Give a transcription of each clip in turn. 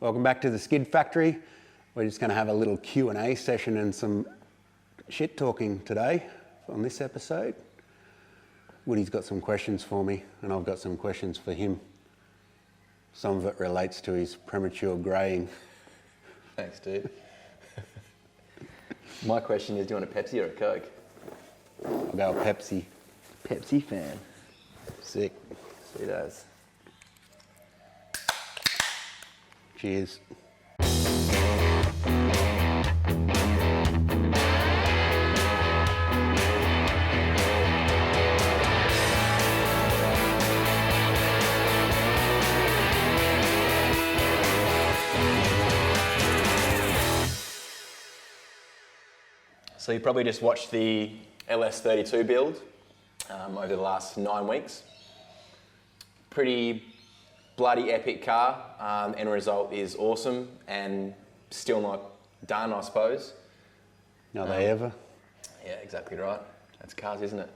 Welcome back to the Skid Factory. We're just going to have a little Q&A session and some shit talking today on this episode. Woody's got some questions for me and I've got some questions for him. Some of it relates to his premature greying. Thanks, dude. My question is, do you want a Pepsi or a Coke? I'll go Pepsi. Pepsi fan. Sick. Sweet as. Cheers. So you probably just watched the LS32 build over the last 9 weeks. Pretty bloody epic car. End result is awesome and still not done, I suppose. Are they ever? Yeah, exactly right. That's cars, isn't it?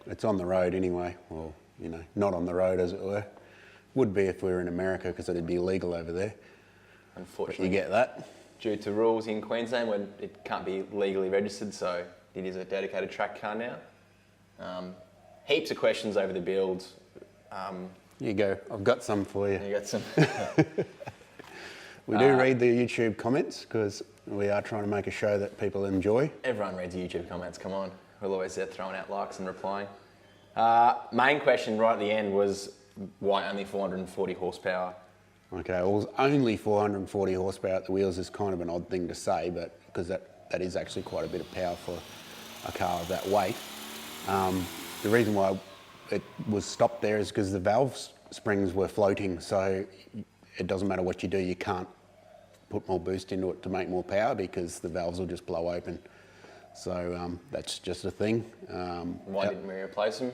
It's on the road anyway. Well, you know, not on the road as it were. Would be if we were in America because it'd be illegal over there. Unfortunately. But you get that. Due to rules in Queensland when it can't be legally registered, so it is a dedicated track car now. Heaps of questions over the build. Here you go. I've got some for you. You got some. We do read the YouTube comments because we are trying to make a show that people enjoy. Everyone reads the YouTube comments, come on. We're always there throwing out likes and replying. Main question right at the end was why only 440 horsepower? Okay, well, only 440 horsepower at the wheels is kind of an odd thing to say, but because that is actually quite a bit of power for a car of that weight. The reason why it was stopped there is because the valve springs were floating, so it doesn't matter what you do, you can't put more boost into it to make more power because the valves will just blow open. So that's just a thing. Why didn't we replace them?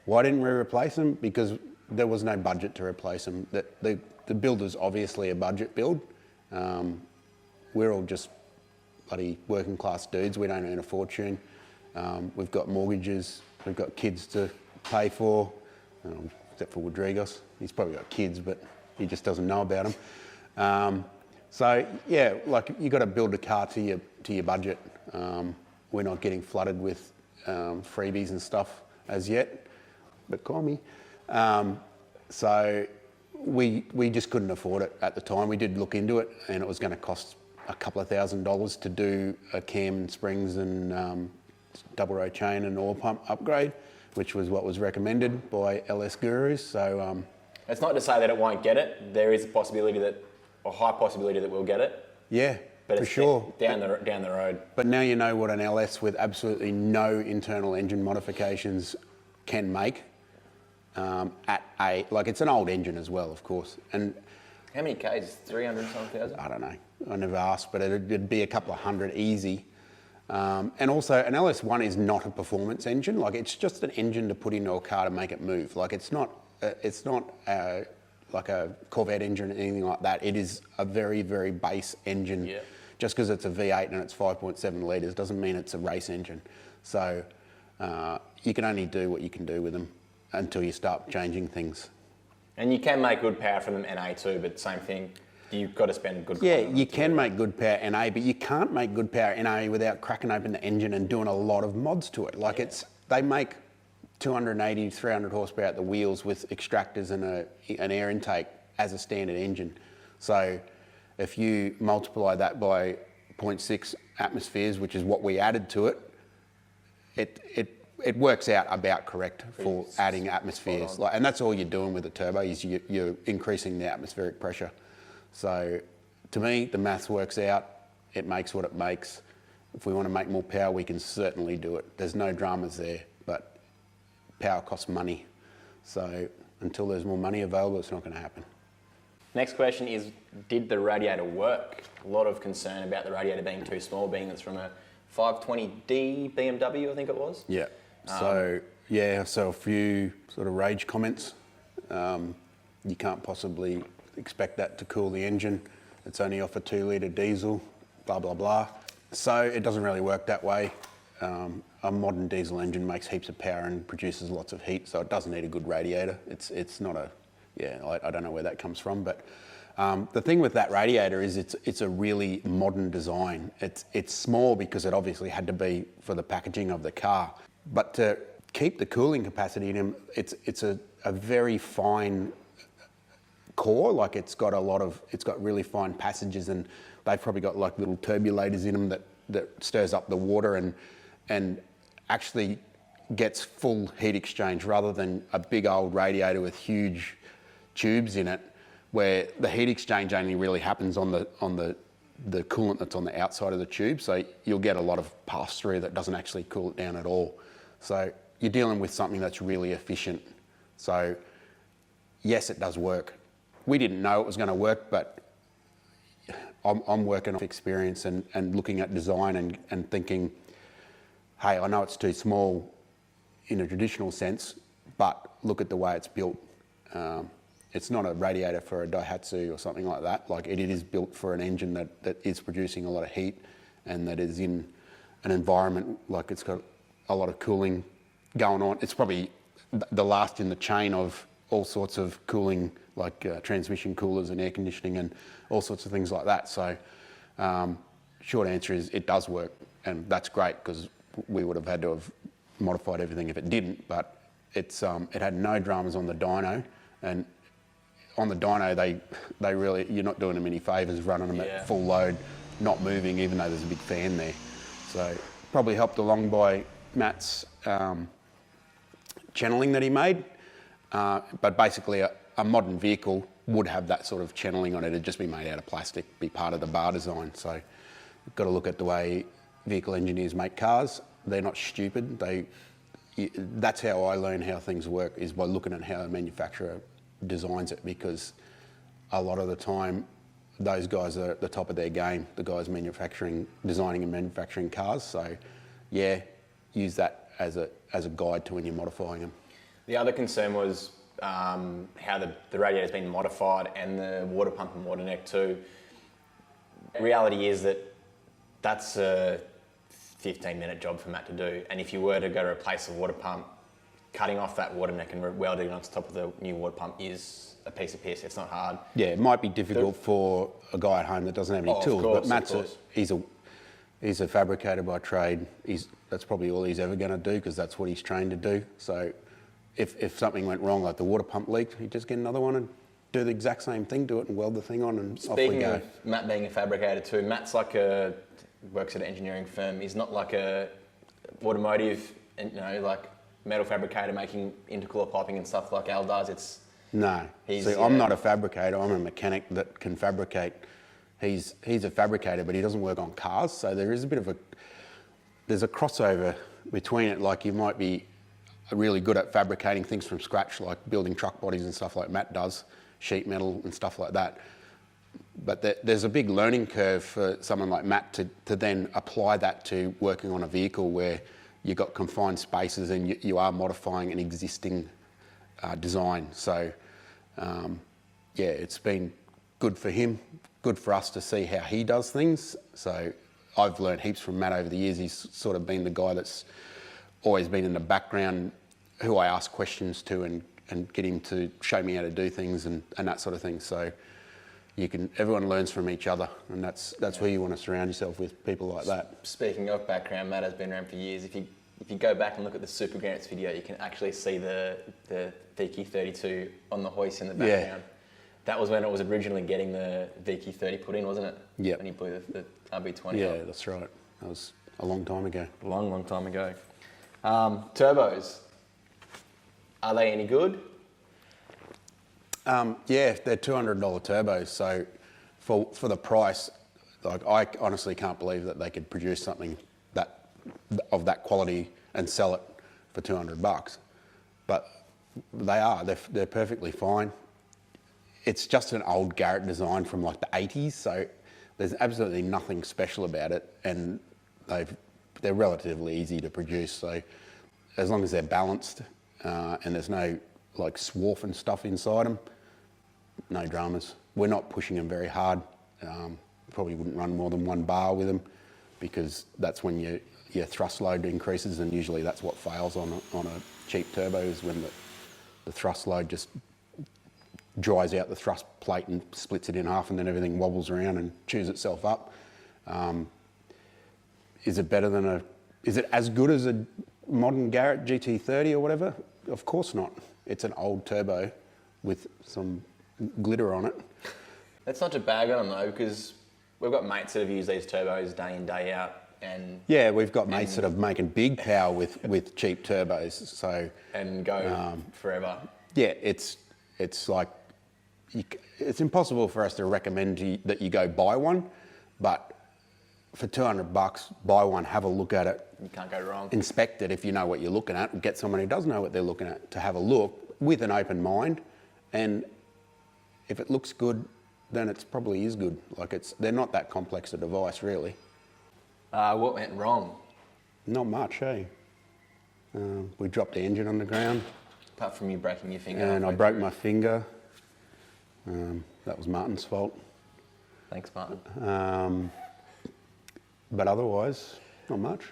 Why didn't we replace them? Because there was no budget to replace them. The build is obviously a budget build. We're all just bloody working class dudes. We don't earn a fortune. We've got mortgages. We've got kids to pay for, except for Rodriguez. He's probably got kids, but he just doesn't know about them. So yeah, like you got to build a car to your budget. We're not getting flooded with freebies and stuff as yet, but call me. So we just couldn't afford it at the time. We did look into it and it was going to cost a couple of $1,000s to do a cam and springs and double row chain and oil pump upgrade, which was what was recommended by LS gurus. So it's not to say that it won't get it. There is a possibility a high possibility that we'll get it. Yeah, but for sure. Down the road. But now you know what an LS with absolutely no internal engine modifications can make. It's an old engine as well, of course. And how many Ks? 300-something? I don't know. I never asked, but it'd be a couple of hundred easy. And also, an LS1 is not a performance engine. Like, it's just an engine to put into a car to make it move. Like, it's not like a Corvette engine or anything like that. It is a very, very base engine. Yeah. Just because it's a V8 and it's 5.7 litres doesn't mean it's a race engine. So you can only do what you can do with them until you start changing things. And you can make good power from them NA too, but same thing, you've got to spend good. Yeah, you can make good power NA, but you can't make good power NA without cracking open the engine and doing a lot of mods to it. Like they make 280, 300 horsepower at the wheels with extractors and an air intake as a standard engine. So if you multiply that by 0.6 atmospheres, which is what we added to it, it works out about correct for adding atmospheres. And that's all you're doing with a turbo is you're increasing the atmospheric pressure. So to me, the maths works out. It makes what it makes. If we want to make more power, we can certainly do it. There's no dramas there, but power costs money. So until there's more money available, it's not going to happen. Next question is, did the radiator work? A lot of concern about the radiator being too small, being it's from a 520D BMW, I think it was. Yeah. So a few sort of rage comments. You can't possibly expect that to cool the engine. It's only off a 2-litre diesel, blah, blah, blah. So it doesn't really work that way. A modern diesel engine makes heaps of power and produces lots of heat, so it doesn't need a good radiator. It's not a, I don't know where that comes from, but The thing with that radiator is it's a really modern design. It's small because it obviously had to be for the packaging of the car. But to keep the cooling capacity in them, it's a very fine core. Like it's got really fine passages, and they've probably got like little turbulators in them that stirs up the water and actually gets full heat exchange rather than a big old radiator with huge tubes in it, where the heat exchange only really happens on the coolant that's on the outside of the tube. So you'll get a lot of pass through that doesn't actually cool it down at all. So you're dealing with something that's really efficient. So yes, it does work. We didn't know it was going to work, but I'm working off experience and looking at design and thinking, hey, I know it's too small in a traditional sense, but look at the way it's built. It's not a radiator for a Daihatsu or something like that. Like it is built for an engine that is producing a lot of heat and that is in an environment like it's got a lot of cooling going on. It's probably the last in the chain of all sorts of cooling, like transmission coolers and air conditioning and all sorts of things like that. So short answer is it does work, and that's great because we would have had to have modified everything if it didn't, but it had no dramas on the dyno, and on the dyno they really, you're not doing them any favours running them at full load, not moving even though there's a big fan there. So probably helped along by Matt's channeling that he made, but basically a modern vehicle would have that sort of channeling on it. It'd just be made out of plastic, be part of the bar design. So you've got to look at the way vehicle engineers make cars. They're not stupid. That's how I learn how things work, is by looking at how a manufacturer designs it, because a lot of the time those guys are at the top of their game, the guys designing and manufacturing cars. So yeah, use that as a guide to when you're modifying them. The other concern was how the radiator's been modified and the water pump and water neck too. Reality is that's a 15-minute job for Matt to do, and if you were to go to replace the water pump, cutting off that water neck and welding it onto top of the new water pump is a piece of piss. It's not hard. Yeah, it might be difficult for a guy at home that doesn't have any tools, but Matt's he's a fabricator by trade. That's probably all he's ever going to do, because that's what he's trained to do. So if something went wrong, like the water pump leaked, he'd just get another one and do the exact same thing, do it and weld the thing on, and off we go. Speaking of Matt being a fabricator too, Matt's works at an engineering firm. He's not like a automotive, like metal fabricator making intercooler piping and stuff like Al does. No. See, I'm not a fabricator. I'm a mechanic that can fabricate. He's a fabricator, but he doesn't work on cars. So there is there's a crossover between it. Like you might be really good at fabricating things from scratch, like building truck bodies and stuff like Matt does, sheet metal and stuff like that. But there's a big learning curve for someone like Matt to then apply that to working on a vehicle where you've got confined spaces and you are modifying an existing design. So it's been good for him, good for us to see how he does things. So I've learned heaps from Matt over the years. He's sort of been the guy that's always been in the background, who I ask questions to and get him to show me how to do things and that sort of thing. So everyone learns from each other, and that's where you want to surround yourself with, people like that. Speaking of background, Matt has been around for years. If you go back and look at the Super Grants video, you can actually see the VQ32 on the hoist in the background. Yeah. That was when it was originally getting the VQ30 put in, wasn't it? Yeah. When you blew the RB20 Yeah, up. That's right. That was a long time ago. A long time ago. Turbos, are they any good? Yeah, they're $200 turbos. So for the price, like I honestly can't believe that they could produce something of that quality and sell it for $200. But they're perfectly fine. It's just an old Garrett design from like the 80s, so there's absolutely nothing special about it, and they're relatively easy to produce. So as long as they're balanced and there's no like swarf and stuff inside them, no dramas. We're not pushing them very hard. Probably wouldn't run more than 1 bar with them, because that's when your thrust load increases, and usually that's what fails on a cheap turbo, is when the thrust load just dries out the thrust plate and splits it in half, and then everything wobbles around and chews itself up. Is it better than is it as good as a modern Garrett GT30 or whatever? Of course not. It's an old turbo with some glitter on it. That's not to bag on them though, because we've got mates that have used these turbos day in, day out. And yeah, we've got mates that are making big power with cheap turbos. So and go forever. Yeah, it's like, it's impossible for us to recommend that you go buy one, but for $200, buy one, have a look at it. You can't go wrong. Inspect it if you know what you're looking at, and get someone who does know what they're looking at to have a look with an open mind. And if it looks good, then it probably is good. Like they're not that complex a device, really. What went wrong? Not much, eh? We dropped the engine on the ground. Apart from you breaking your finger. And I broke my finger. That was Martin's fault. Thanks, Martin. But otherwise, not much.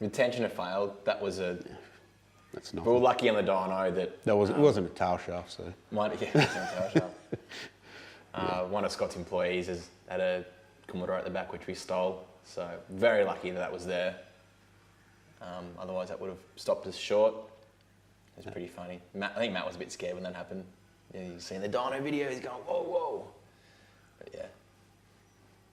Intention to fail, that was That's not. We were lucky on the dyno that... It wasn't a tail shaft, so... It wasn't a tail shaft. One of Scott's employees had a Commodore at the back, which we stole. So very lucky that was there. Otherwise, that would have stopped us short. It was pretty funny. I think Matt was a bit scared when that happened. Yeah, you've seen the dyno video, he's going, whoa, whoa. But yeah.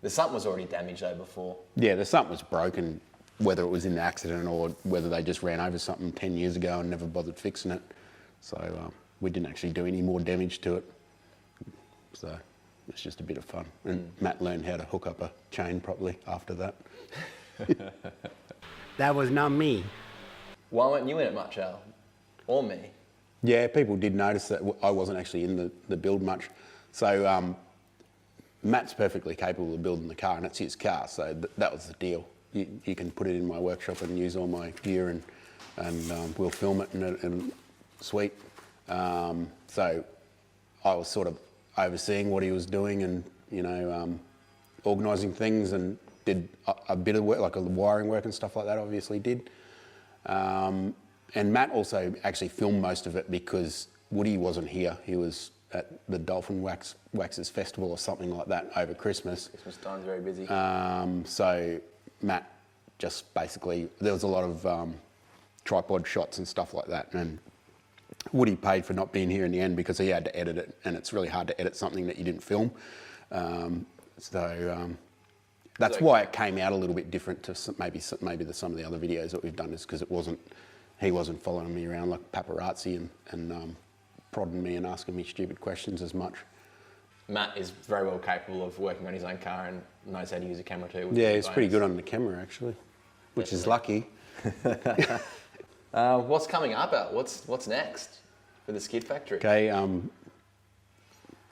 The sump was already damaged though before. Yeah, the sump was broken, whether it was in the accident or whether they just ran over something 10 years ago and never bothered fixing it. So we didn't actually do any more damage to it. So it's just a bit of fun. And Matt learned how to hook up a chain properly after that. That was not me. Why weren't you in it much, Al? Or me? Yeah, people did notice that I wasn't actually in the build much. So Matt's perfectly capable of building the car, and it's his car, so that was the deal. You can put it in my workshop and use all my gear, and we'll film it, and sweet. So I was sort of overseeing what he was doing, and organising things, and did a bit of work, like the wiring work and stuff like that. Obviously did. And Matt also actually filmed most of it because Woody wasn't here. He was at the Dolphin Waxes Festival or something like that over Christmas. Christmas time's very busy. So Matt just basically, there was a lot of tripod shots and stuff like that, and Woody paid for not being here in the end because he had to edit it, and it's really hard to edit something that you didn't film. That's why it came out a little bit different to some of the other videos that we've done, is because he wasn't following me around like paparazzi and prodding me and asking me stupid questions as much. Matt is very well capable of working on his own car and knows how to use a camera too. Yeah, he's pretty good on the camera actually, which is lucky. What's coming up, Al? What's next for the Skid Factory? Okay,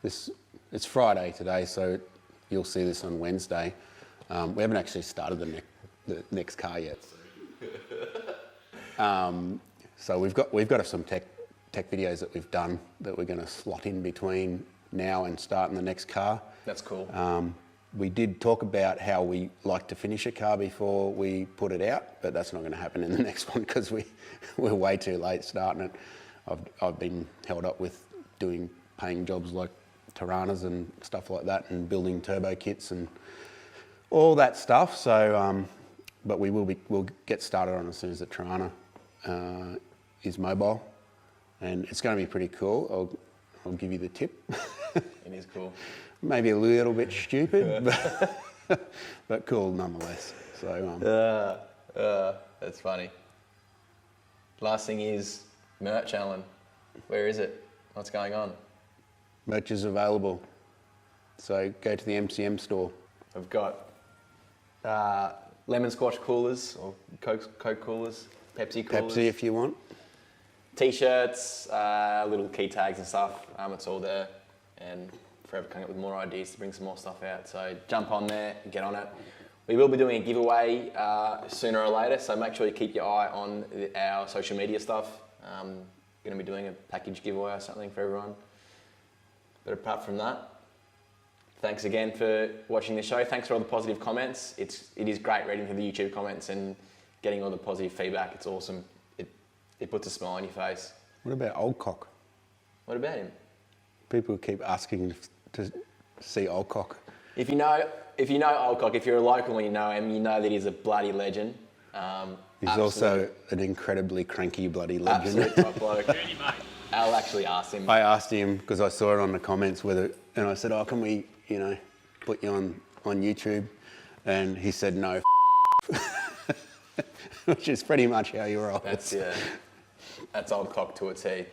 it's Friday today, so you'll see this on Wednesday. We haven't actually started the next car yet. So we've got some tech videos that we've done that we're going to slot in between now and starting the next car. That's cool. We did talk about how we like to finish a car before we put it out, but that's not going to happen in the next one because we're way too late starting it. I've been held up with doing paying jobs like Tiranas and stuff like that, and building turbo kits and all that stuff. So, but we'll get started on it as soon as the Tirana is mobile, and it's going to be pretty cool. I'll give you the tip. It is cool. Maybe a little bit stupid, but cool nonetheless. So that's funny. Last thing is merch, Alan. Where is it? What's going on? Merch is available. So go to the MCM store. I've got lemon squash coolers or Coke coolers, Pepsi coolers. Pepsi if you want. T-shirts, little key tags and stuff. It's all there, and forever coming up with more ideas to bring some more stuff out. So jump on there, get on it. We will be doing a giveaway sooner or later, so make sure you keep your eye on our social media stuff. Going to be doing a package giveaway or something for everyone. But apart from that, thanks again for watching the show. Thanks for all the positive comments. It is great reading through the YouTube comments and getting all the positive feedback. It's awesome. It puts a smile on your face. What about Old Cock? What about him? People keep asking to see Old Cock. If you know Old Cock, if you're a local and you know him, you know that he's a bloody legend. He's also an incredibly cranky bloody legend. Absolute top bloke. Al actually asked him. I asked him because I saw it on the comments and I said, "Oh, can we, put you on YouTube?" And he said no, which is pretty much how you roll. That's Old Cock to a T.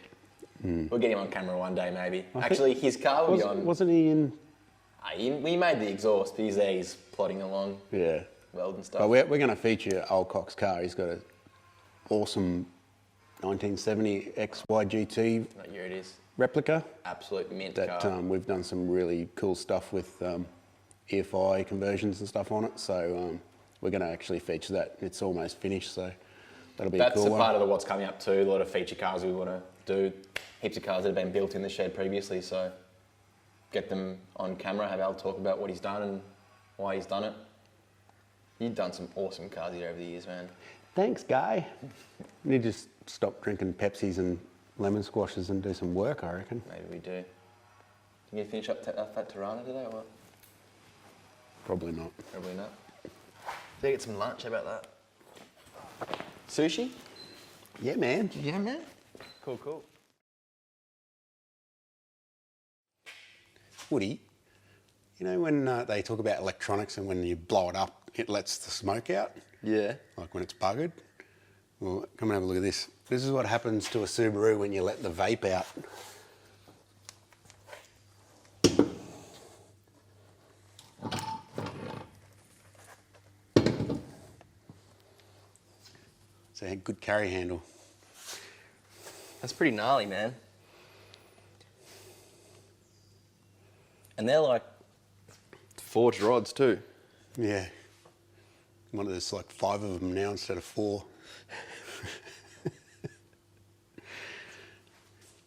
We'll get him on camera one day, maybe. His car will be on. Wasn't he in? We made the exhaust, but he's there. He's plodding along. Yeah. Welding stuff. But we're going to feature Old Cock's car. He's got an awesome 1970 XYGT Here it is. replica. Absolute mint That car. we've done some really cool stuff with EFI conversions and stuff on it. So we're going to actually feature that. It's almost finished, so that'll be a cool one. That's a part of what's coming up too. A lot of feature cars we want to do. Heaps of cars that have been built in the shed previously, so get them on camera, have Al talk about what he's done and why he's done it. You've done some awesome cars here over the years, man. Thanks, Guy. Need to just stop drinking Pepsis and lemon squashes and do some work, I reckon. Maybe we do. Can you finish up that Tirana today or what? Probably not. Probably not. Did you get some lunch? How about that? Sushi? Yeah, man. Yeah, man. Cool. Woody, you know when they talk about electronics and when you blow it up, it lets the smoke out? Yeah. Like when it's buggered? Well, come and have a look at this. This is what happens to a Subaru when you let the vape out. It's a good carry handle. That's pretty gnarly, man. And they're like forged rods too. Yeah. There's like 5 of them now instead of 4.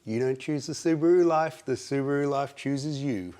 You don't choose the Subaru life chooses you.